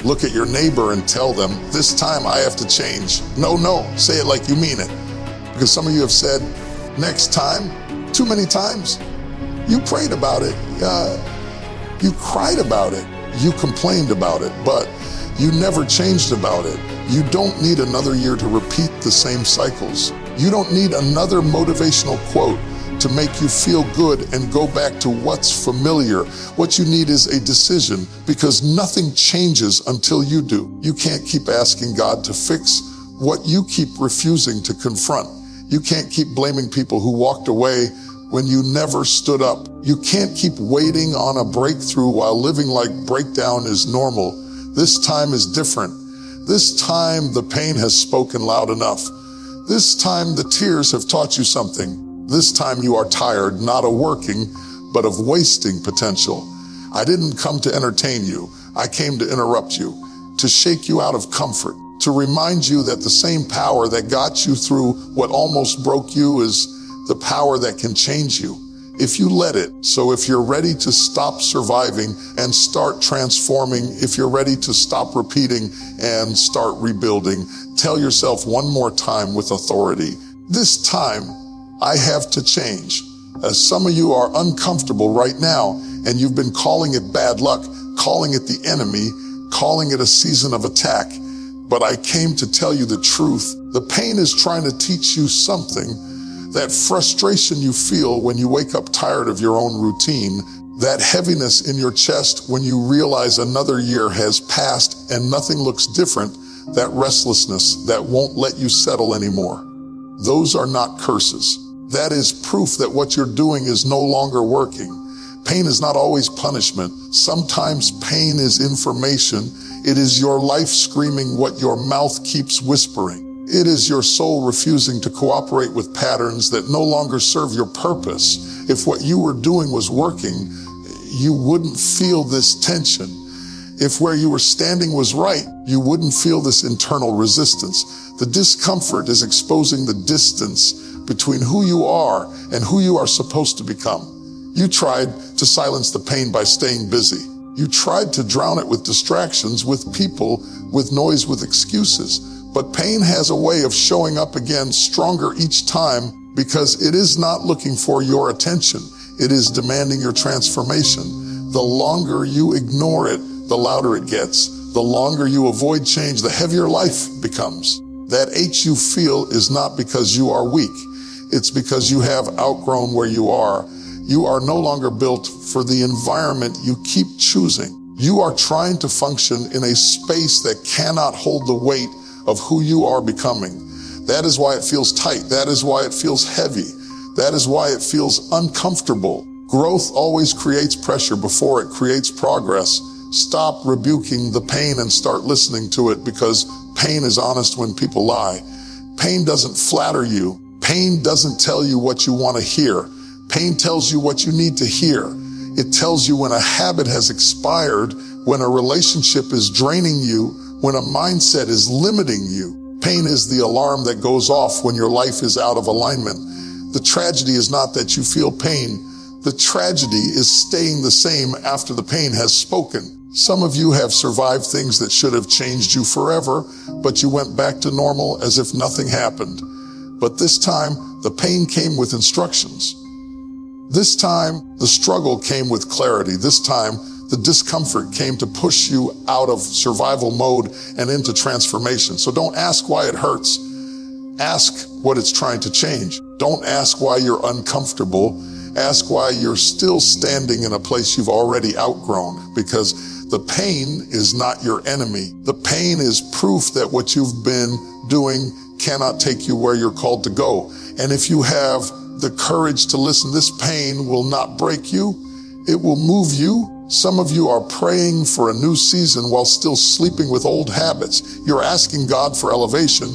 Look at your neighbor and tell them, this time I have to change. No, say it like you mean it. Because some of you have said, next time, too many times. You prayed about it, you cried about it, you complained about it, but you never changed about it. You don't need another year to repeat the same cycles. You don't need another motivational quote to make you feel good and go back to what's familiar. What you need is a decision, because nothing changes until you do. You can't keep asking God to fix what you keep refusing to confront. You can't keep blaming people who walked away when you never stood up. You can't keep waiting on a breakthrough while living like breakdown is normal. This time is different. This time the pain has spoken loud enough. This time the tears have taught you something. This time you are tired, not of working, but of wasting potential. I didn't come to entertain you. I came to interrupt you, to shake you out of comfort, to remind you that the same power that got you through what almost broke you is the power that can change you, if you let it. So if you're ready to stop surviving and start transforming, if you're ready to stop repeating and start rebuilding, tell yourself one more time with authority, this time I have to change. As some of you are uncomfortable right now, and you've been calling it bad luck, calling it the enemy, calling it a season of attack, but I came to tell you the truth. The pain is trying to teach you something. That frustration you feel when you wake up tired of your own routine, that heaviness in your chest when you realize another year has passed and nothing looks different, that restlessness that won't let you settle anymore. Those are not curses. That is proof that what you're doing is no longer working. Pain is not always punishment. Sometimes pain is information. It is your life screaming what your mouth keeps whispering. It is your soul refusing to cooperate with patterns that no longer serve your purpose. If what you were doing was working, you wouldn't feel this tension. If where you were standing was right, you wouldn't feel this internal resistance. The discomfort is exposing the distance between who you are and who you are supposed to become. You tried to silence the pain by staying busy. You tried to drown it with distractions, with people, with noise, with excuses. But pain has a way of showing up again stronger each time, because it is not looking for your attention. It is demanding your transformation. The longer you ignore it, the louder it gets. The longer you avoid change, the heavier life becomes. That ache you feel is not because you are weak. It's because you have outgrown where you are. You are no longer built for the environment you keep choosing. You are trying to function in a space that cannot hold the weight of who you are becoming. That is why it feels tight. That is why it feels heavy. That is why it feels uncomfortable. Growth always creates pressure before it creates progress. Stop rebuking the pain and start listening to it, because pain is honest when people lie. Pain doesn't flatter you. Pain doesn't tell you what you want to hear. Pain tells you what you need to hear. It tells you when a habit has expired, when a relationship is draining you, when a mindset is limiting you. Pain is the alarm that goes off when your life is out of alignment. The tragedy is not that you feel pain. The tragedy is staying the same after the pain has spoken. Some of you have survived things that should have changed you forever, but you went back to normal as if nothing happened. But this time, the pain came with instructions. This time, the struggle came with clarity. This time, the discomfort came to push you out of survival mode and into transformation. So don't ask why it hurts. Ask what it's trying to change. Don't ask why you're uncomfortable. Ask why you're still standing in a place you've already outgrown, because the pain is not your enemy. The pain is proof that what you've been doing cannot take you where you're called to go. And if you have the courage to listen, this pain will not break you. It will move you. Some of you are praying for a new season while still sleeping with old habits. You're asking God for elevation,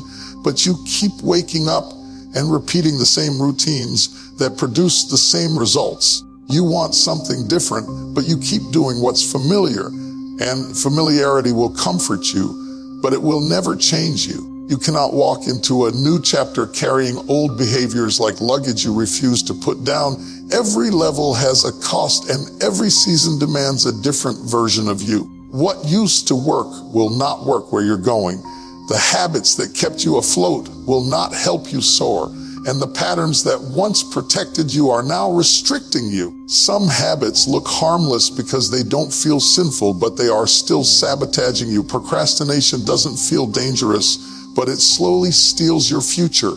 but you keep waking up and repeating the same routines that produce the same results. You want something different, but you keep doing what's familiar, and familiarity will comfort you, but it will never change you. You cannot walk into a new chapter carrying old behaviors like luggage you refuse to put down. Every level has a cost, and every season demands a different version of you. What used to work will not work where you're going. The habits that kept you afloat will not help you soar. And the patterns that once protected you are now restricting you. Some habits look harmless because they don't feel sinful, but they are still sabotaging you. Procrastination doesn't feel dangerous, but it slowly steals your future.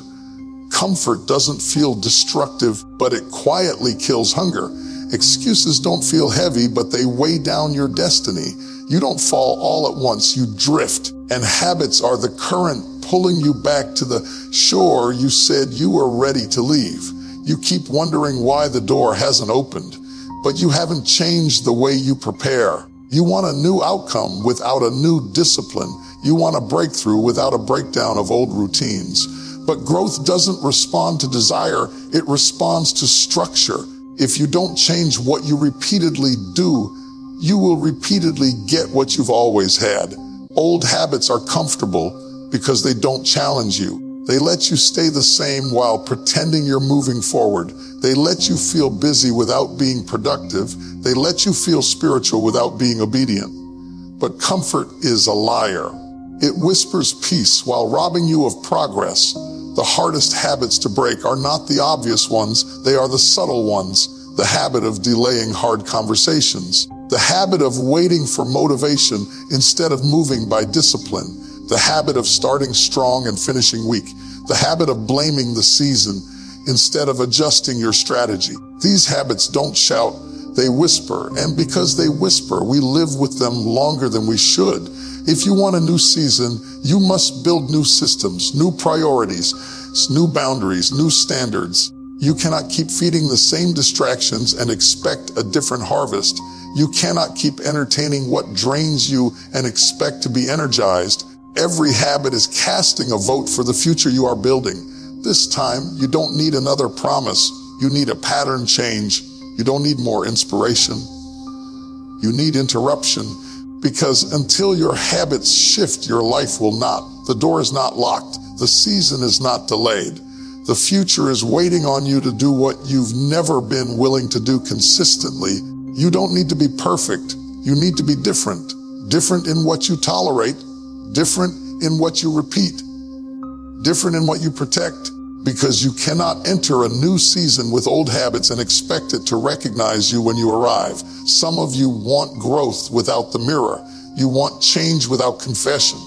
Comfort doesn't feel destructive, but it quietly kills hunger. Excuses don't feel heavy, but they weigh down your destiny. You don't fall all at once, you drift. And habits are the current pulling you back to the shore you said you were ready to leave. You keep wondering why the door hasn't opened, but you haven't changed the way you prepare. You want a new outcome without a new discipline. You want a breakthrough without a breakdown of old routines. But growth doesn't respond to desire, it responds to structure. If you don't change what you repeatedly do, you will repeatedly get what you've always had. Old habits are comfortable because they don't challenge you. They let you stay the same while pretending you're moving forward. They let you feel busy without being productive. They let you feel spiritual without being obedient. But comfort is a liar. It whispers peace while robbing you of progress. The hardest habits to break are not the obvious ones, they are the subtle ones. The habit of delaying hard conversations. The habit of waiting for motivation instead of moving by discipline. The habit of starting strong and finishing weak. The habit of blaming the season instead of adjusting your strategy. These habits don't shout, they whisper. And because they whisper, we live with them longer than we should. If you want a new season, you must build new systems, new priorities, new boundaries, new standards. You cannot keep feeding the same distractions and expect a different harvest. You cannot keep entertaining what drains you and expect to be energized. Every habit is casting a vote for the future you are building. This time, you don't need another promise. You need a pattern change. You don't need more inspiration. You need interruption, because until your habits shift, your life will not. The door is not locked. The season is not delayed. The future is waiting on you to do what you've never been willing to do consistently. You don't need to be perfect. You need to be different. Different in what you tolerate. Different in what you repeat, different in what you protect, because you cannot enter a new season with old habits and expect it to recognize you when you arrive. Some of you want growth without the mirror. You want change without confession.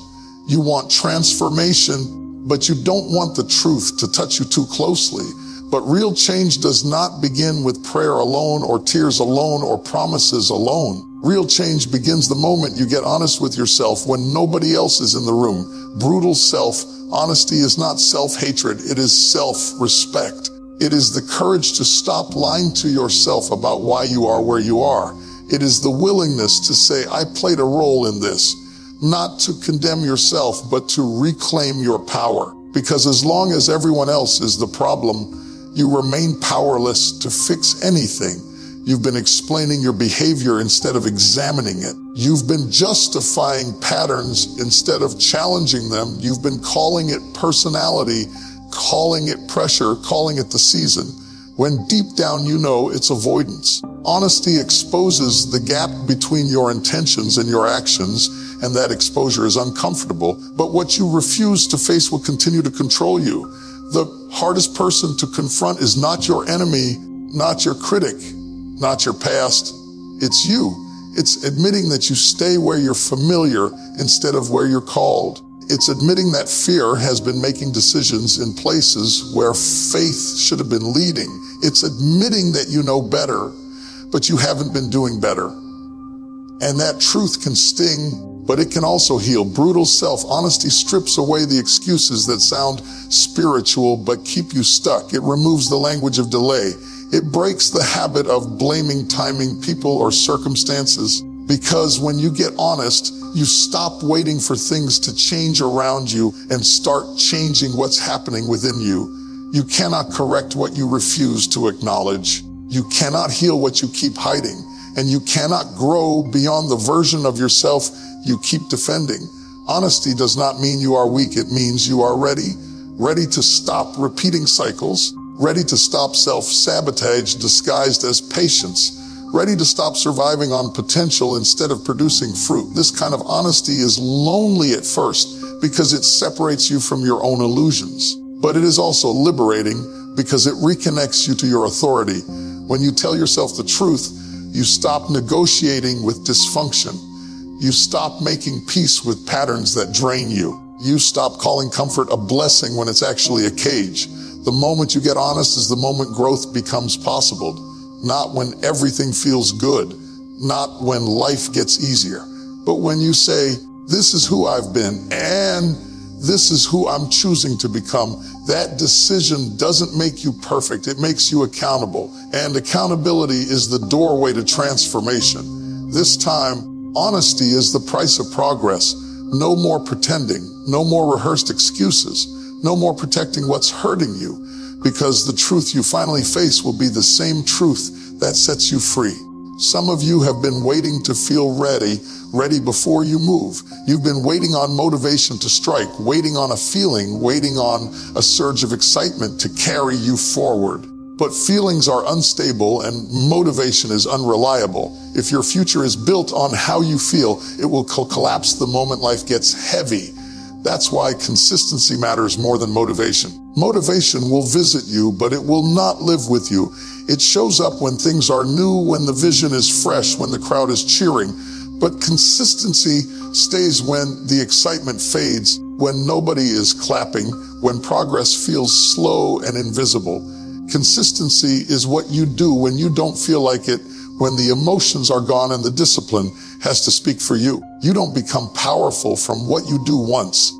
You want transformation, but you don't want the truth to touch you too closely. But real change does not begin with prayer alone or tears alone or promises alone. Real change begins the moment you get honest with yourself when nobody else is in the room. Brutal self-honesty is not self-hatred, it is self-respect. It is the courage to stop lying to yourself about why you are where you are. It is the willingness to say, I played a role in this. Not to condemn yourself, but to reclaim your power. Because as long as everyone else is the problem, you remain powerless to fix anything. You've been explaining your behavior instead of examining it. You've been justifying patterns instead of challenging them. You've been calling it personality, calling it pressure, calling it the season, when deep down you know it's avoidance. Honesty exposes the gap between your intentions and your actions, and that exposure is uncomfortable. But what you refuse to face will continue to control you. The hardest person to confront is not your enemy, not your critic, not your past. It's you. It's admitting that you stay where you're familiar instead of where you're called. It's admitting that fear has been making decisions in places where faith should have been leading. It's admitting that you know better, but you haven't been doing better. And that truth can sting, but it can also heal. Brutal self-honesty strips away the excuses that sound spiritual but keep you stuck. It removes the language of delay. It breaks the habit of blaming timing, people, or circumstances. Because when you get honest, you stop waiting for things to change around you and start changing what's happening within you. You cannot correct what you refuse to acknowledge. You cannot heal what you keep hiding. And you cannot grow beyond the version of yourself you keep defending. Honesty does not mean you are weak. It means you are ready. Ready to stop repeating cycles. Ready to stop self-sabotage disguised as patience. ready to stop surviving on potential instead of producing fruit. This kind of honesty is lonely at first because it separates you from your own illusions. But it is also liberating because it reconnects you to your authority. When you tell yourself the truth, you stop negotiating with dysfunction. You stop making peace with patterns that drain you. You stop calling comfort a blessing when it's actually a cage. The moment you get honest is the moment growth becomes possible. Not when everything feels good, not when life gets easier, but when you say, this is who I've been and this is who I'm choosing to become. That decision doesn't make you perfect. It makes you accountable. And accountability is the doorway to transformation. This time, honesty is the price of progress. No more pretending, no more rehearsed excuses, no more protecting what's hurting you, because the truth you finally face will be the same truth that sets you free. Some of you have been waiting to feel ready before you move. You've been waiting on motivation to strike, waiting on a feeling, waiting on a surge of excitement to carry you forward. But feelings are unstable and motivation is unreliable. If your future is built on how you feel, it will collapse the moment life gets heavy. That's why consistency matters more than motivation. Motivation will visit you, but it will not live with you. It shows up when things are new, when the vision is fresh, when the crowd is cheering. But consistency stays when the excitement fades, when nobody is clapping, when progress feels slow and invisible. Consistency is what you do when you don't feel like it, when the emotions are gone and the discipline has to speak for you. You don't become powerful from what you do once.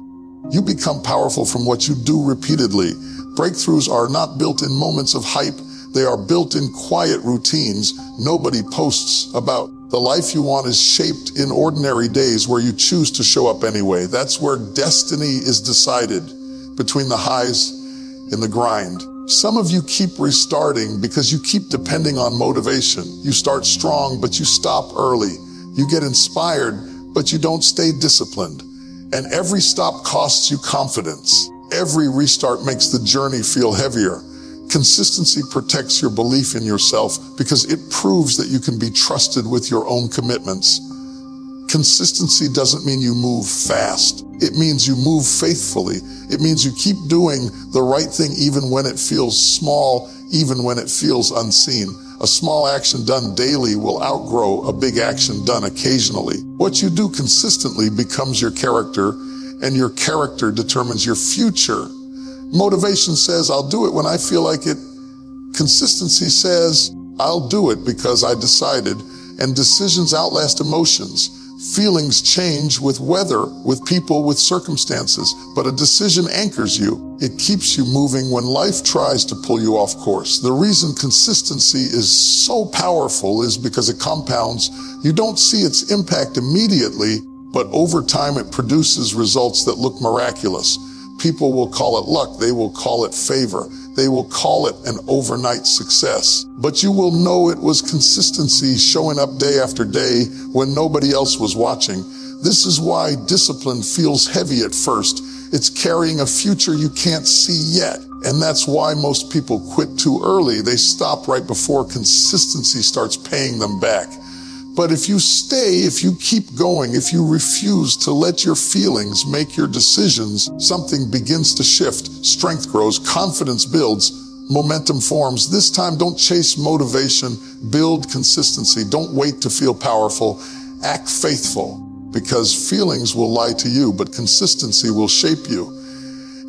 You become powerful from what you do repeatedly. Breakthroughs are not built in moments of hype. They are built in quiet routines nobody posts about. The life you want is shaped in ordinary days where you choose to show up anyway. That's where destiny is decided, between the highs and the grind. Some of you keep restarting because you keep depending on motivation. You start strong, but you stop early. You get inspired, but you don't stay disciplined. And every stop costs you confidence. Every restart makes the journey feel heavier. Consistency protects your belief in yourself because it proves that you can be trusted with your own commitments. Consistency doesn't mean you move fast. It means you move faithfully. It means you keep doing the right thing even when it feels small, even when it feels unseen. A small action done daily will outgrow a big action done occasionally. What you do consistently becomes your character, and your character determines your future. Motivation says, I'll do it when I feel like it. Consistency says, I'll do it because I decided. And decisions outlast emotions. Feelings change with weather, with people, with circumstances, but a decision anchors you. It keeps you moving when life tries to pull you off course. The reason consistency is so powerful is because it compounds. You don't see its impact immediately, but over time it produces results that look miraculous. People will call it luck. They will call it favor. They will call it an overnight success. But you will know it was consistency showing up day after day when nobody else was watching. This is why discipline feels heavy at first. It's carrying a future you can't see yet. And that's why most people quit too early. They stop right before consistency starts paying them back. But if you stay, if you keep going, if you refuse to let your feelings make your decisions, something begins to shift. Strength grows, confidence builds, momentum forms. This time, don't chase motivation, build consistency. Don't wait to feel powerful. Act faithful, because feelings will lie to you, but consistency will shape you.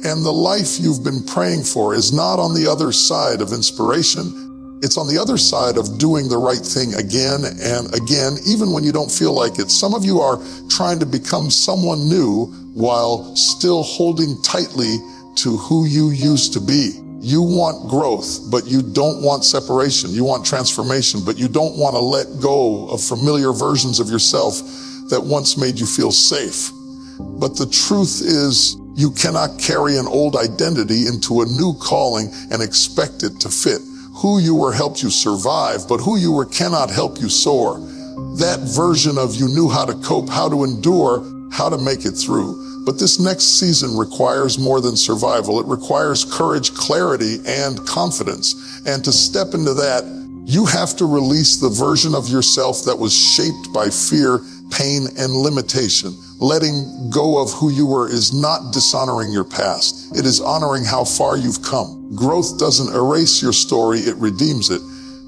And the life you've been praying for is not on the other side of inspiration. It's on the other side of doing the right thing again and again, even when you don't feel like it. Some of you are trying to become someone new while still holding tightly to who you used to be. You want growth, but you don't want separation. You want transformation, but you don't want to let go of familiar versions of yourself that once made you feel safe. But the truth is, you cannot carry an old identity into a new calling and expect it to fit. Who you were helped you survive, but who you were cannot help you soar. That version of you knew how to cope, how to endure, how to make it through. But this next season requires more than survival. It requires courage, clarity, and confidence. And to step into that, You have to release the version of yourself that was shaped by fear, pain, and limitation. Letting go of who you were is not dishonoring your past. It is honoring how far you've come. Growth doesn't erase your story, it redeems it.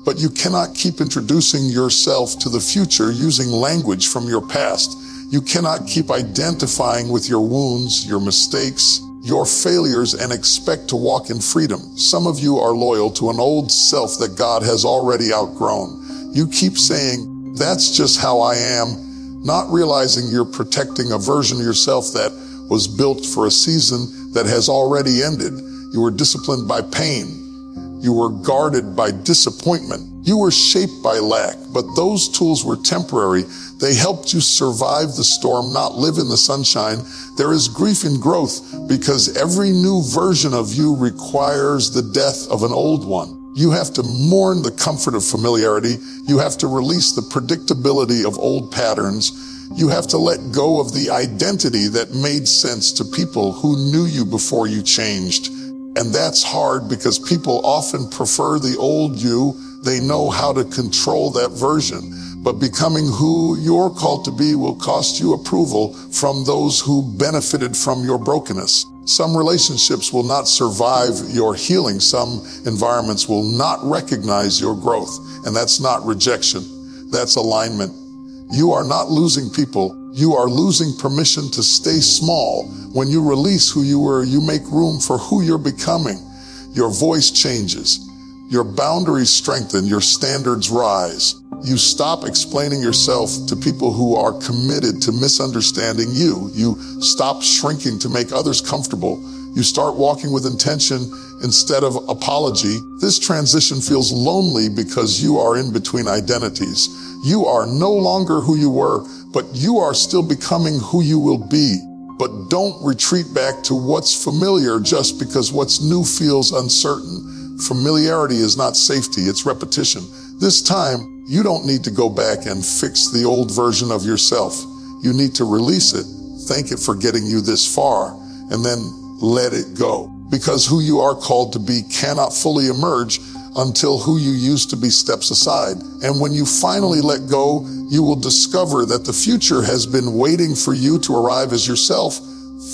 But you cannot keep introducing yourself to the future using language from your past. You cannot keep identifying with your wounds, your mistakes, your failures, and expect to walk in freedom. Some of you are loyal to an old self that God has already outgrown. You keep saying, "That's just how I am," not realizing you're protecting a version of yourself that was built for a season that has already ended. You were disciplined by pain. You were guarded by disappointment. You were shaped by lack, but those tools were temporary. They helped you survive the storm, not live in the sunshine. There is grief in growth because every new version of you requires the death of an old one. You have to mourn the comfort of familiarity. You have to release the predictability of old patterns. You have to let go of the identity that made sense to people who knew you before you changed. And that's hard because people often prefer the old you. They know how to control that version. But becoming who you're called to be will cost you approval from those who benefited from your brokenness. Some relationships will not survive your healing. Some environments will not recognize your growth. And that's not rejection. That's alignment. You are not losing people. You are losing permission to stay small. When you release who you were, you make room for who you're becoming. Your voice changes. Your boundaries strengthen. Your standards rise. You stop explaining yourself to people who are committed to misunderstanding you. You stop shrinking to make others comfortable. You start walking with intention instead of apology. This transition feels lonely because you are in between identities. You are no longer who you were, but you are still becoming who you will be. But don't retreat back to what's familiar just because what's new feels uncertain. Familiarity is not safety, it's repetition. This time, you don't need to go back and fix the old version of yourself. You need to release it, thank it for getting you this far, and then let it go. Because who you are called to be cannot fully emerge until who you used to be steps aside. And when you finally let go, you will discover that the future has been waiting for you to arrive as yourself,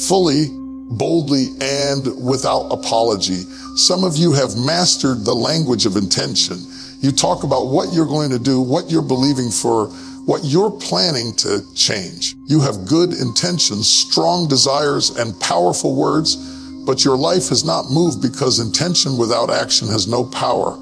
fully, boldly, and without apology. Some of you have mastered the language of intention. You talk about what you're going to do, what you're believing for, what you're planning to change. You have good intentions, strong desires, and powerful words, but your life has not moved because intention without action has no power.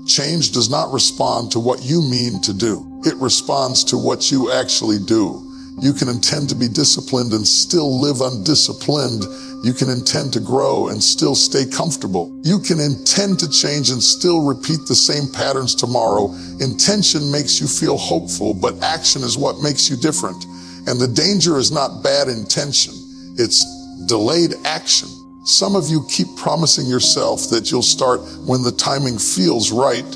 Change does not respond to what you mean to do. It responds to what you actually do. You can intend to be disciplined and still live undisciplined. You can intend to grow and still stay comfortable. You can intend to change and still repeat the same patterns tomorrow. Intention makes you feel hopeful, but action is what makes you different. And the danger is not bad intention. It's delayed action. Some of you keep promising yourself that you'll start when the timing feels right,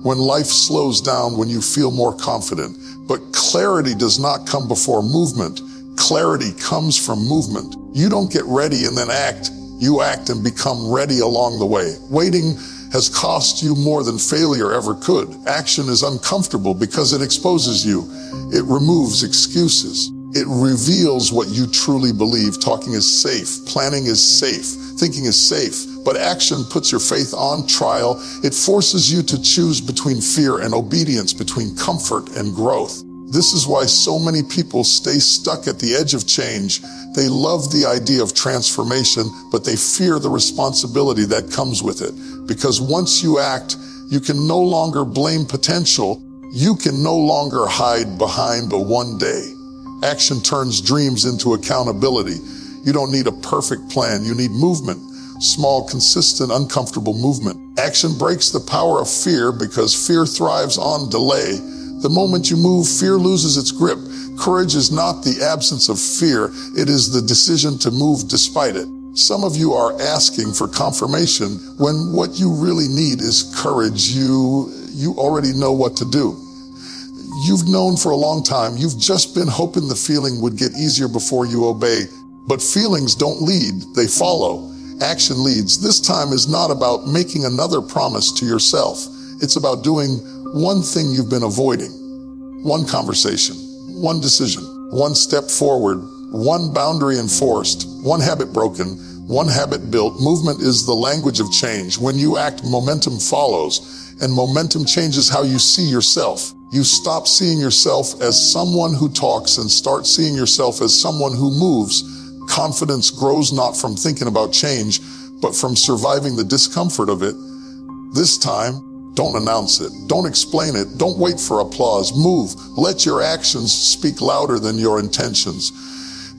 when life slows down, when you feel more confident. But clarity does not come before movement. Clarity comes from movement. You don't get ready and then act. You act and become ready along the way. Waiting has cost you more than failure ever could. Action is uncomfortable because it exposes you. It removes excuses. It reveals what you truly believe. Talking is safe. Planning is safe. Thinking is safe. But action puts your faith on trial. It forces you to choose between fear and obedience, between comfort and growth. This is why so many people stay stuck at the edge of change. They love the idea of transformation, but they fear the responsibility that comes with it. Because once you act, you can no longer blame potential. You can no longer hide behind a one day. Action turns dreams into accountability. You don't need a perfect plan. You need movement. Small, consistent, uncomfortable movement. Action breaks the power of fear because fear thrives on delay. The moment you move, fear loses its grip. Courage is not the absence of fear. It is the decision to move despite it. Some of you are asking for confirmation when what you really need is courage. You already know what to do. You've known for a long time. You've just been hoping the feeling would get easier before you obey. But feelings don't lead, they follow. Action leads. This time is not about making another promise to yourself. It's about doing one thing you've been avoiding, one conversation, one decision, one step forward, one boundary enforced, one habit broken, one habit built. Movement is the language of change. When you act, momentum follows, and momentum changes how you see yourself. You stop seeing yourself as someone who talks and start seeing yourself as someone who moves. Confidence grows not from thinking about change, but from surviving the discomfort of it. This time, don't announce it. Don't explain it. Don't wait for applause. Move. Let your actions speak louder than your intentions.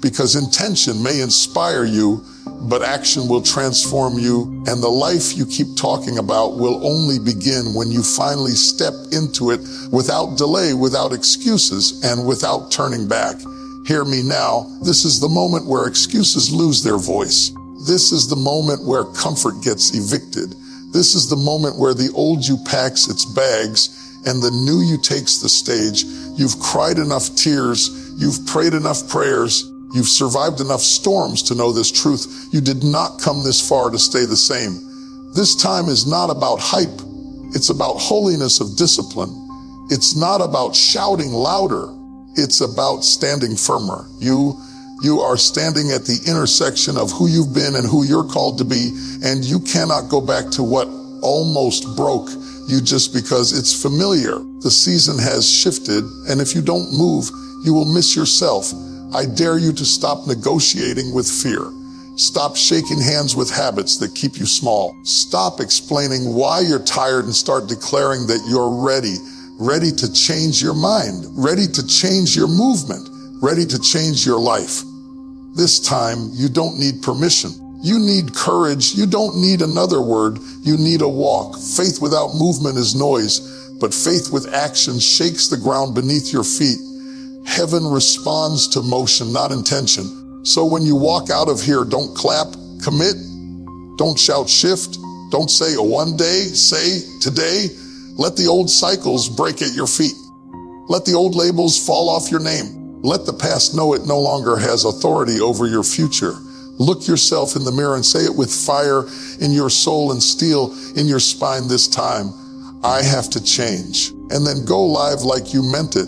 Because intention may inspire you, but action will transform you, and the life you keep talking about will only begin when you finally step into it without delay, without excuses, and without turning back. Hear me now. This is the moment where excuses lose their voice. This is the moment where comfort gets evicted. This is the moment where the old you packs its bags and the new you takes the stage. You've cried enough tears. You've prayed enough prayers. You've survived enough storms to know this truth. You did not come this far to stay the same. This time is not about hype. It's about holiness of discipline. It's not about shouting louder. It's about standing firmer. You are standing at the intersection of who you've been and who you're called to be, and you cannot go back to what almost broke you just because it's familiar. The season has shifted, and if you don't move, you will miss yourself. I dare you to stop negotiating with fear. Stop shaking hands with habits that keep you small. Stop explaining why you're tired and start declaring that you're ready to change your mind, ready to change your movement, ready to change your life. This time, you don't need permission. You need courage. You don't need another word. You need a walk. Faith without movement is noise, but faith with action shakes the ground beneath your feet. Heaven responds to motion, not intention. So when you walk out of here, don't clap, commit. Don't shout shift. Don't say one day, say today. Let the old cycles break at your feet. Let the old labels fall off your name. Let the past know it no longer has authority over your future. Look yourself in the mirror and say it with fire in your soul and steel in your spine this time. I have to change. And then go live like you meant it.